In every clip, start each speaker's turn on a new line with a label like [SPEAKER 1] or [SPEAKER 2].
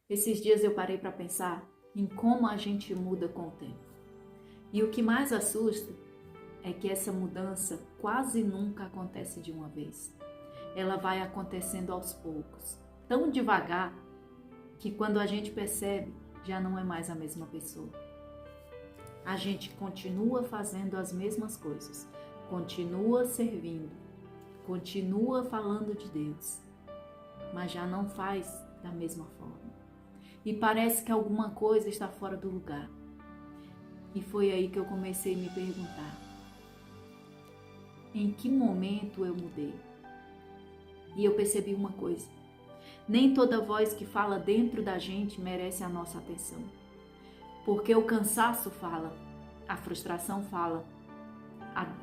[SPEAKER 1] Esses dias eu parei para pensar em como a gente muda com o tempo. E o que mais assusta é que essa mudança quase nunca acontece de uma vez. Ela vai acontecendo aos poucos, tão devagar que quando a gente percebe, já não é mais a mesma pessoa. A gente continua fazendo as mesmas coisas, continua servindo, continua falando de Deus, mas já não faz da mesma forma. E parece que alguma coisa está fora do lugar. E foi aí que eu comecei a me perguntar: em que momento eu mudei? E eu percebi uma coisa: nem toda voz que fala dentro da gente merece a nossa atenção. Porque o cansaço fala, a frustração fala,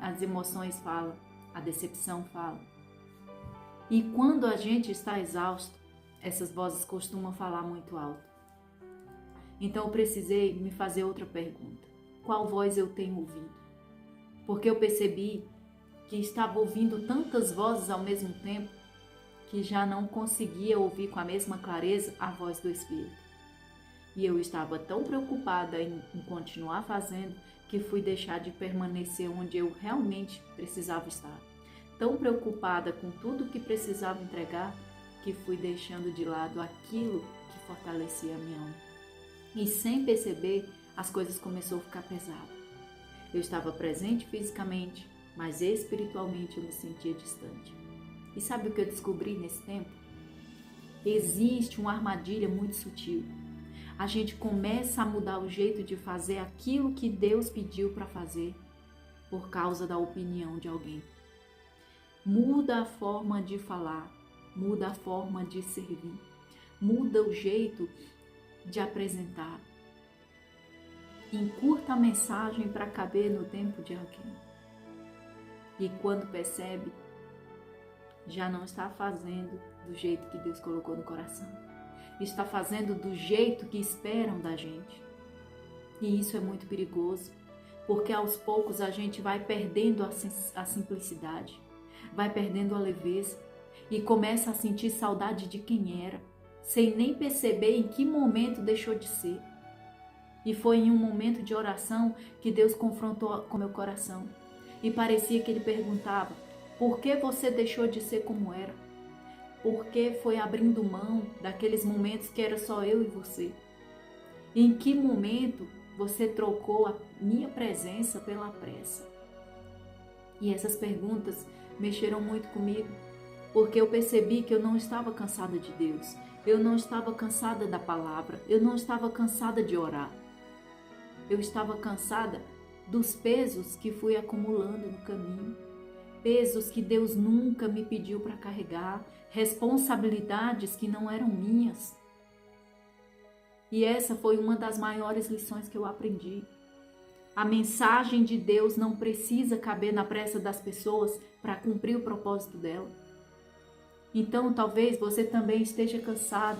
[SPEAKER 1] as emoções falam, a decepção fala. E quando a gente está exausto, essas vozes costumam falar muito alto. Então eu precisei me fazer outra pergunta: qual voz eu tenho ouvido? Porque eu percebi que estava ouvindo tantas vozes ao mesmo tempo que já não conseguia ouvir com a mesma clareza a voz do Espírito. E eu estava tão preocupada em continuar fazendo que fui deixar de permanecer onde eu realmente precisava estar. Tão preocupada com tudo que precisava entregar que fui deixando de lado aquilo que fortalecia a minha alma. E sem perceber, as coisas começaram a ficar pesadas. Eu estava presente fisicamente, mas espiritualmente eu me sentia distante. E sabe o que eu descobri nesse tempo? Existe uma armadilha muito sutil. A gente começa a mudar o jeito de fazer aquilo que Deus pediu para fazer por causa da opinião de alguém. Muda a forma de falar, muda a forma de servir, muda o jeito de apresentar. Encurta a mensagem para caber no tempo de alguém. E quando percebe, já não está fazendo do jeito que Deus colocou no coração. Está fazendo do jeito que esperam da gente. E isso é muito perigoso, porque aos poucos a gente vai perdendo a simplicidade, vai perdendo a leveza e começa a sentir saudade de quem era, sem nem perceber em que momento deixou de ser. E foi em um momento de oração que Deus confrontou com meu coração. E parecia que Ele perguntava: por que você deixou de ser como era? Por que foi abrindo mão daqueles momentos que era só eu e você? Em que momento você trocou a minha presença pela pressa? E essas perguntas mexeram muito comigo, porque eu percebi que eu não estava cansada de Deus, eu não estava cansada da palavra, eu não estava cansada de orar. Eu estava cansada dos pesos que fui acumulando no caminho, pesos que Deus nunca me pediu para carregar, responsabilidades que não eram minhas. E essa foi uma das maiores lições que eu aprendi. A mensagem de Deus não precisa caber na pressa das pessoas para cumprir o propósito dela. Então, talvez você também esteja cansado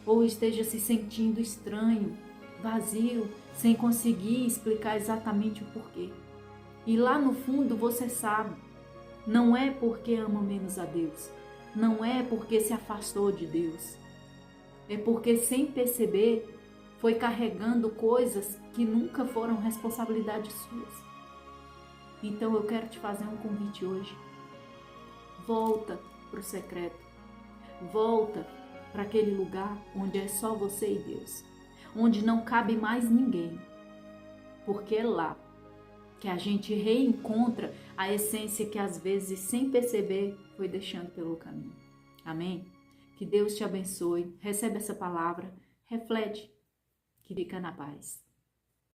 [SPEAKER 1] ou esteja se sentindo estranho, vazio, sem conseguir explicar exatamente o porquê. E lá no fundo você sabe, não é porque ama menos a Deus, não é porque se afastou de Deus, é porque sem perceber foi carregando coisas que nunca foram responsabilidade suas. Então eu quero te fazer um convite hoje. Volta para o secreto, volta para aquele lugar onde é só você e Deus, onde não cabe mais ninguém, porque é lá que a gente reencontra a essência que às vezes, sem perceber, foi deixando pelo caminho. Amém? Que Deus te abençoe. Recebe essa palavra, reflete, que fica na paz.